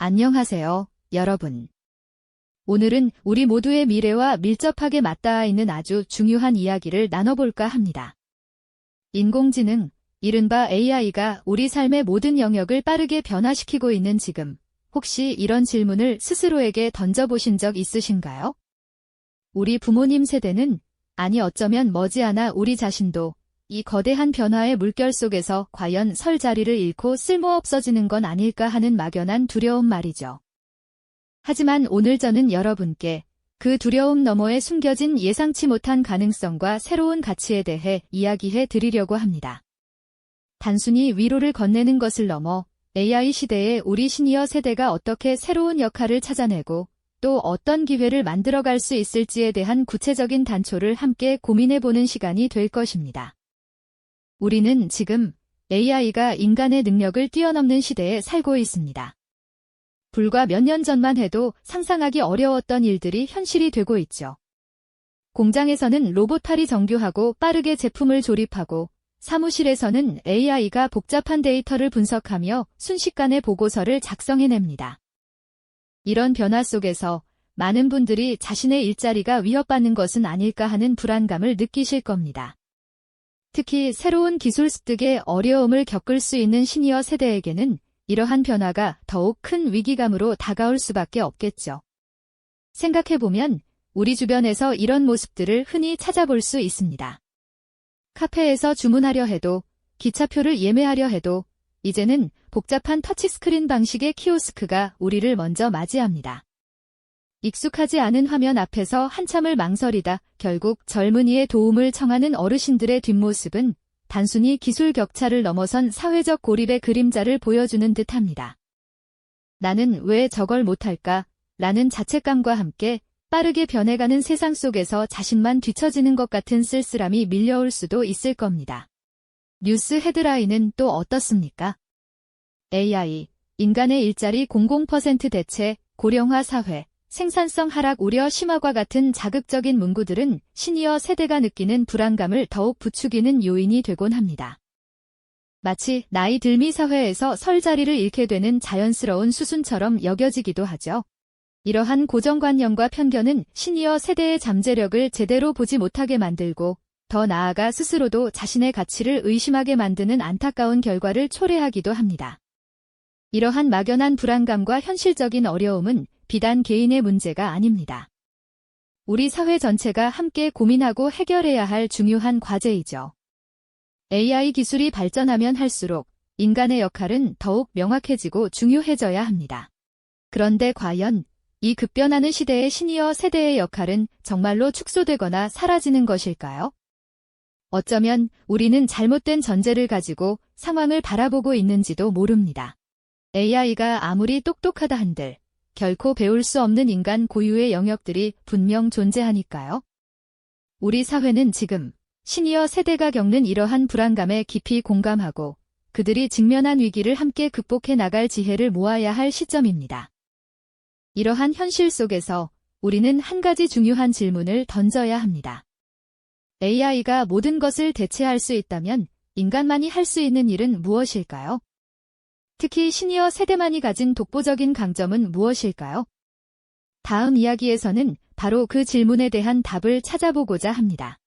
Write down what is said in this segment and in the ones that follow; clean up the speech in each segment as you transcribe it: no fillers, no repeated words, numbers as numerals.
안녕하세요, 여러분. 오늘은 우리 모두의 미래와 밀접하게 맞닿아 있는 아주 중요한 이야기를 나눠볼까 합니다. 인공지능, 이른바 AI가 우리 삶의 모든 영역을 빠르게 변화시키고 있는 지금, 혹시 이런 질문을 스스로에게 던져보신 적 있으신가요? 우리 부모님 세대는, 아니 어쩌면 머지않아 우리 자신도 이 거대한 변화의 물결 속에서 과연 설 자리를 잃고 쓸모없어지는 건 아닐까 하는 막연한 두려움 말이죠. 하지만 오늘 저는 여러분께 그 두려움 너머에 숨겨진 예상치 못한 가능성과 새로운 가치에 대해 이야기해 드리려고 합니다. 단순히 위로를 건네는 것을 넘어 AI 시대에 우리 시니어 세대가 어떻게 새로운 역할을 찾아내고 또 어떤 기회를 만들어갈 수 있을지에 대한 구체적인 단초를 함께 고민해보는 시간이 될 것입니다. 우리는 지금 AI가 인간의 능력을 뛰어넘는 시대에 살고 있습니다. 불과 몇 년 전만 해도 상상하기 어려웠던 일들이 현실이 되고 있죠. 공장에서는 로봇팔이 정교하고 빠르게 제품을 조립하고 사무실에서는 AI가 복잡한 데이터를 분석하며 순식간에 보고서를 작성해냅니다. 이런 변화 속에서 많은 분들이 자신의 일자리가 위협받는 것은 아닐까 하는 불안감을 느끼실 겁니다. 특히 새로운 기술 습득에 어려움을 겪을 수 있는 시니어 세대에게는 이러한 변화가 더욱 큰 위기감으로 다가올 수밖에 없겠죠. 생각해보면 우리 주변에서 이런 모습들을 흔히 찾아볼 수 있습니다. 카페에서 주문하려 해도, 기차표를 예매하려 해도 이제는 복잡한 터치스크린 방식의 키오스크가 우리를 먼저 맞이합니다. 익숙하지 않은 화면 앞에서 한참을 망설이다 결국 젊은이의 도움을 청하는 어르신들의 뒷모습은 단순히 기술 격차를 넘어선 사회적 고립의 그림자를 보여주는 듯합니다. 나는 왜 저걸 못할까? 라는 자책감과 함께 빠르게 변해가는 세상 속에서 자신만 뒤처지는 것 같은 쓸쓸함이 밀려올 수도 있을 겁니다. 뉴스 헤드라인은 또 어떻습니까? AI, 인간의 일자리 00% 대체, 고령화 사회, 생산성 하락 우려 심화과 같은 자극적인 문구들은 시니어 세대가 느끼는 불안감을 더욱 부추기는 요인이 되곤 합니다. 마치 나이 들미 사회에서 설 자리를 잃게 되는 자연스러운 수순처럼 여겨지기도 하죠. 이러한 고정관념과 편견은 시니어 세대의 잠재력을 제대로 보지 못하게 만들고 더 나아가 스스로도 자신의 가치를 의심하게 만드는 안타까운 결과를 초래하기도 합니다. 이러한 막연한 불안감과 현실적인 어려움은 비단 개인의 문제가 아닙니다. 우리 사회 전체가 함께 고민하고 해결해야 할 중요한 과제이죠. AI 기술이 발전하면 할수록 인간의 역할은 더욱 명확해지고 중요해져야 합니다. 그런데 과연 이 급변하는 시대의 시니어 세대의 역할은 정말로 축소되거나 사라지는 것일까요? 어쩌면 우리는 잘못된 전제를 가지고 상황을 바라보고 있는지도 모릅니다. AI가 아무리 똑똑하다 한들 결코 배울 수 없는 인간 고유의 영역들이 분명 존재하니까요. 우리 사회는 지금 시니어 세대가 겪는 이러한 불안감에 깊이 공감하고 그들이 직면한 위기를 함께 극복해 나갈 지혜를 모아야 할 시점입니다. 이러한 현실 속에서 우리는 한 가지 중요한 질문을 던져야 합니다. AI가 모든 것을 대체할 수 있다면 인간만이 할 수 있는 일은 무엇일까요? 특히 시니어 세대만이 가진 독보적인 강점은 무엇일까요? 다음 이야기에서는 바로 그 질문에 대한 답을 찾아보고자 합니다.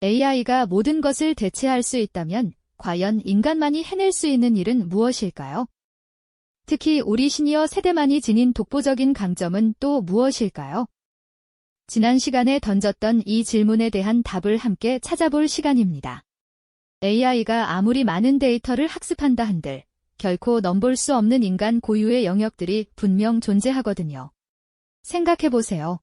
AI가 모든 것을 대체할 수 있다면 과연 인간만이 해낼 수 있는 일은 무엇일까요? 특히 우리 시니어 세대만이 지닌 독보적인 강점은 또 무엇일까요? 지난 시간에 던졌던 이 질문에 대한 답을 함께 찾아볼 시간입니다. AI가 아무리 많은 데이터를 학습한다 한들 결코 넘볼 수 없는 인간 고유의 영역들이 분명 존재하거든요. 생각해보세요.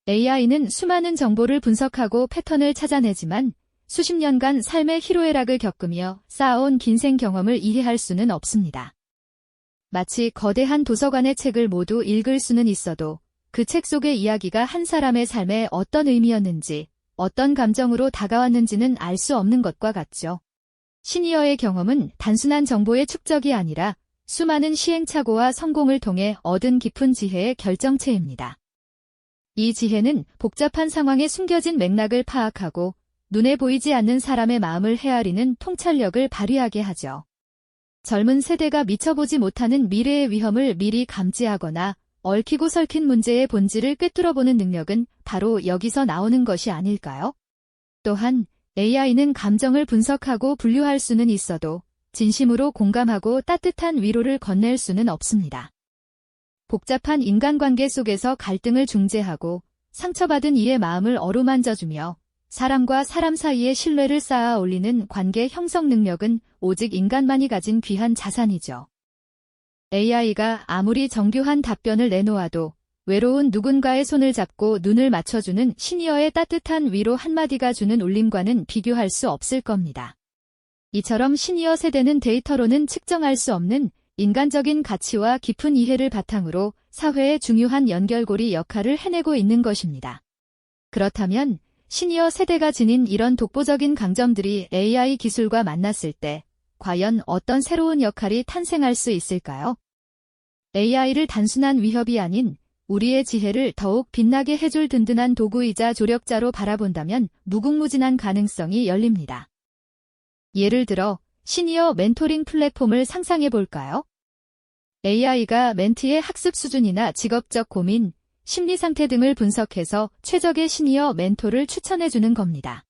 AI는 수많은 정보를 분석하고 패턴을 찾아내지만 수십 년간 삶의 희로애락을 겪으며 쌓아온 긴 생 경험을 이해할 수는 없습니다. 마치 거대한 도서관의 책을 모두 읽을 수는 있어도 그 책 속의 이야기가 한 사람의 삶에 어떤 의미였는지, 어떤 감정으로 다가왔는지는 알 수 없는 것과 같죠. 시니어의 경험은 단순한 정보의 축적이 아니라 수많은 시행착오와 성공을 통해 얻은 깊은 지혜의 결정체입니다. 이 지혜는 복잡한 상황에 숨겨진 맥락을 파악하고 눈에 보이지 않는 사람의 마음을 헤아리는 통찰력을 발휘하게 하죠. 젊은 세대가 미쳐보지 못하는 미래의 위험을 미리 감지하거나 얽히고 설킨 문제의 본질을 꿰뚫어보는 능력은 바로 여기서 나오는 것이 아닐까요? 또한 AI는 감정을 분석하고 분류할 수는 있어도 진심으로 공감하고 따뜻한 위로를 건넬 수는 없습니다. 복잡한 인간관계 속에서 갈등을 중재하고 상처받은 이의 마음을 어루만져주며 사람과 사람 사이의 신뢰를 쌓아 올리는 관계 형성 능력은 오직 인간만이 가진 귀한 자산이죠. AI가 아무리 정교한 답변을 내놓아도 외로운 누군가의 손을 잡고 눈을 맞춰주는 시니어의 따뜻한 위로 한마디가 주는 울림과는 비교할 수 없을 겁니다. 이처럼 시니어 세대는 데이터로는 측정할 수 없는 인간적인 가치와 깊은 이해를 바탕으로 사회의 중요한 연결고리 역할을 해내고 있는 것입니다. 그렇다면 시니어 세대가 지닌 이런 독보적인 강점들이 AI 기술과 만났을 때 과연 어떤 새로운 역할이 탄생할 수 있을까요? AI를 단순한 위협이 아닌 우리의 지혜를 더욱 빛나게 해줄 든든한 도구이자 조력자로 바라본다면 무궁무진한 가능성이 열립니다. 예를 들어 시니어 멘토링 플랫폼을 상상해 볼까요? AI가 멘티의 학습 수준이나 직업적 고민, 심리 상태 등을 분석해서 최적의 시니어 멘토를 추천해주는 겁니다.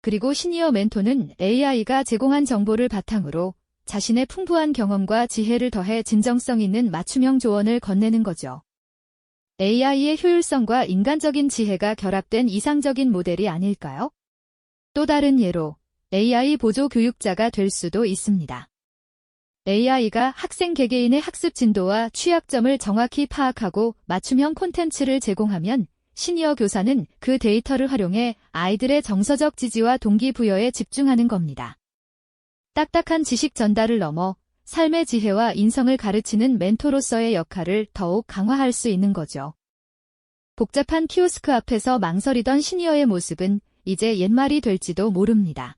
그리고 시니어 멘토는 AI가 제공한 정보를 바탕으로 자신의 풍부한 경험과 지혜를 더해 진정성 있는 맞춤형 조언을 건네는 거죠. AI의 효율성과 인간적인 지혜가 결합된 이상적인 모델이 아닐까요? 또 다른 예로 AI 보조 교육자가 될 수도 있습니다. AI가 학생 개개인의 학습 진도와 취약점을 정확히 파악하고 맞춤형 콘텐츠를 제공하면 시니어 교사는 그 데이터를 활용해 아이들의 정서적 지지와 동기부여에 집중하는 겁니다. 딱딱한 지식 전달을 넘어 삶의 지혜와 인성을 가르치는 멘토로서의 역할을 더욱 강화할 수 있는 거죠. 복잡한 키오스크 앞에서 망설이던 시니어의 모습은 이제 옛말이 될지도 모릅니다.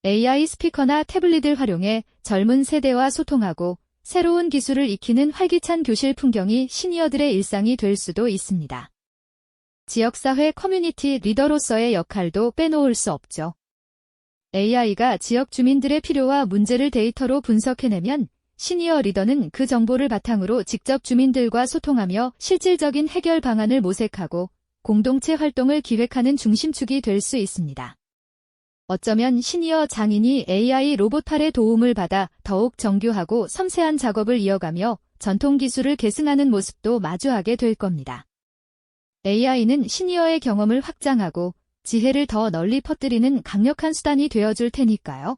AI 스피커나 태블릿을 활용해 젊은 세대와 소통하고 새로운 기술을 익히는 활기찬 교실 풍경이 시니어들의 일상이 될 수도 있습니다. 지역사회 커뮤니티 리더로서의 역할도 빼놓을 수 없죠. AI가 지역 주민들의 필요와 문제를 데이터로 분석해내면 시니어 리더는 그 정보를 바탕으로 직접 주민들과 소통하며 실질적인 해결 방안을 모색하고 공동체 활동을 기획하는 중심축이 될 수 있습니다. 어쩌면 시니어 장인이 AI 로봇팔의 도움을 받아 더욱 정교하고 섬세한 작업을 이어가며 전통 기술을 계승하는 모습도 마주하게 될 겁니다. AI는 시니어의 경험을 확장하고 지혜를 더 널리 퍼뜨리는 강력한 수단이 되어줄 테니까요.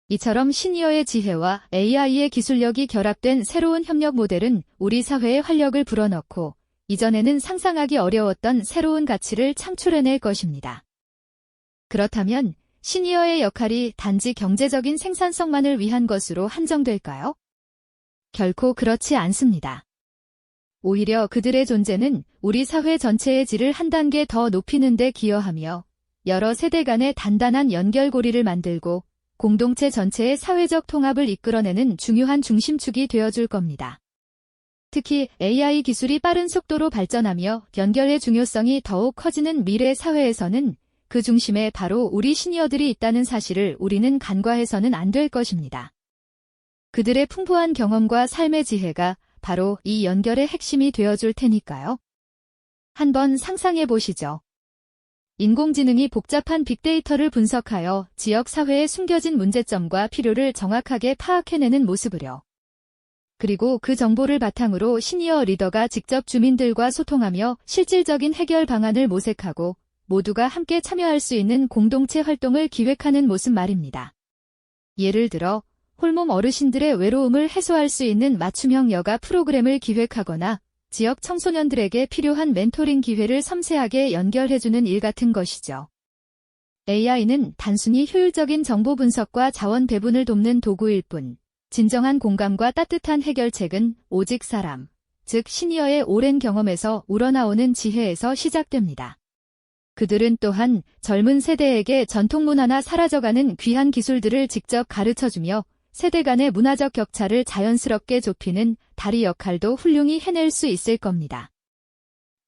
이처럼 시니어의 지혜와 AI의 기술력이 결합된 새로운 협력 모델은 우리 사회의 활력을 불어넣고 이전에는 상상하기 어려웠던 새로운 가치를 창출해낼 것입니다. 그렇다면 시니어의 역할이 단지 경제적인 생산성만을 위한 것으로 한정될까요? 결코 그렇지 않습니다. 오히려 그들의 존재는 우리 사회 전체의 질을 한 단계 더 높이는 데 기여하며 여러 세대 간의 단단한 연결고리를 만들고 공동체 전체의 사회적 통합을 이끌어내는 중요한 중심축이 되어줄 겁니다. 특히 AI 기술이 빠른 속도로 발전하며 연결의 중요성이 더욱 커지는 미래 사회에서는 그 중심에 바로 우리 시니어들이 있다는 사실을 우리는 간과해서는 안 될 것입니다. 그들의 풍부한 경험과 삶의 지혜가 바로 이 연결의 핵심이 되어줄 테니까요. 한번 상상해 보시죠. 인공지능이 복잡한 빅데이터를 분석하여 지역 사회의 숨겨진 문제점과 필요를 정확하게 파악해내는 모습을요. 그리고 그 정보를 바탕으로 시니어 리더가 직접 주민들과 소통하며 실질적인 해결 방안을 모색하고 모두가 함께 참여할 수 있는 공동체 활동을 기획하는 모습 말입니다. 예를 들어 홀몸 어르신들의 외로움을 해소할 수 있는 맞춤형 여가 프로그램을 기획하거나 지역 청소년들에게 필요한 멘토링 기회를 섬세하게 연결해주는 일 같은 것이죠. AI는 단순히 효율적인 정보 분석과 자원 배분을 돕는 도구일 뿐, 진정한 공감과 따뜻한 해결책은 오직 사람, 즉 시니어의 오랜 경험에서 우러나오는 지혜에서 시작됩니다. 그들은 또한 젊은 세대에게 전통 문화나 사라져가는 귀한 기술들을 직접 가르쳐주며 세대 간의 문화적 격차를 자연스럽게 좁히는 다리 역할도 훌륭히 해낼 수 있을 겁니다.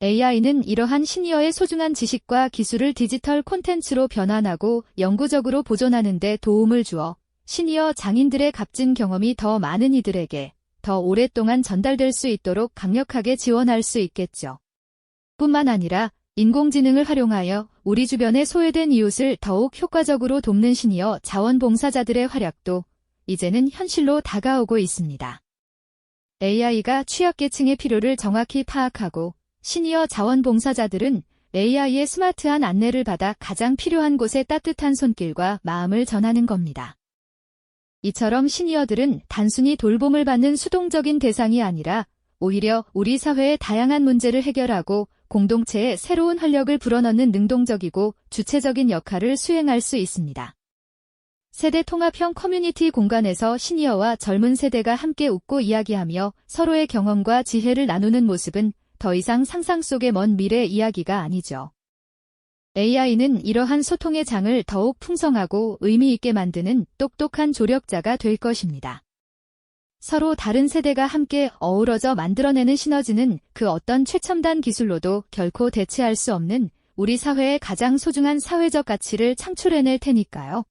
AI는 이러한 시니어의 소중한 지식과 기술을 디지털 콘텐츠로 변환하고 영구적으로 보존하는 데 도움을 주어 시니어 장인들의 값진 경험이 더 많은 이들에게 더 오랫동안 전달될 수 있도록 강력하게 지원할 수 있겠죠. 뿐만 아니라 인공지능을 활용하여 우리 주변의 소외된 이웃을 더욱 효과적으로 돕는 시니어 자원봉사자들의 활약도 이제는 현실로 다가오고 있습니다. AI가 취약계층의 필요를 정확히 파악하고 시니어 자원봉사자들은 AI의 스마트한 안내를 받아 가장 필요한 곳에 따뜻한 손길과 마음을 전하는 겁니다. 이처럼 시니어들은 단순히 돌봄을 받는 수동적인 대상이 아니라 오히려 우리 사회의 다양한 문제를 해결하고 공동체에 새로운 활력을 불어넣는 능동적이고 주체적인 역할을 수행할 수 있습니다. 세대 통합형 커뮤니티 공간에서 시니어와 젊은 세대가 함께 웃고 이야기하며 서로의 경험과 지혜를 나누는 모습은 더 이상 상상 속의 먼 미래 이야기가 아니죠. AI는 이러한 소통의 장을 더욱 풍성하고 의미 있게 만드는 똑똑한 조력자가 될 것입니다. 서로 다른 세대가 함께 어우러져 만들어내는 시너지는 그 어떤 최첨단 기술로도 결코 대체할 수 없는 우리 사회의 가장 소중한 사회적 가치를 창출해낼 테니까요.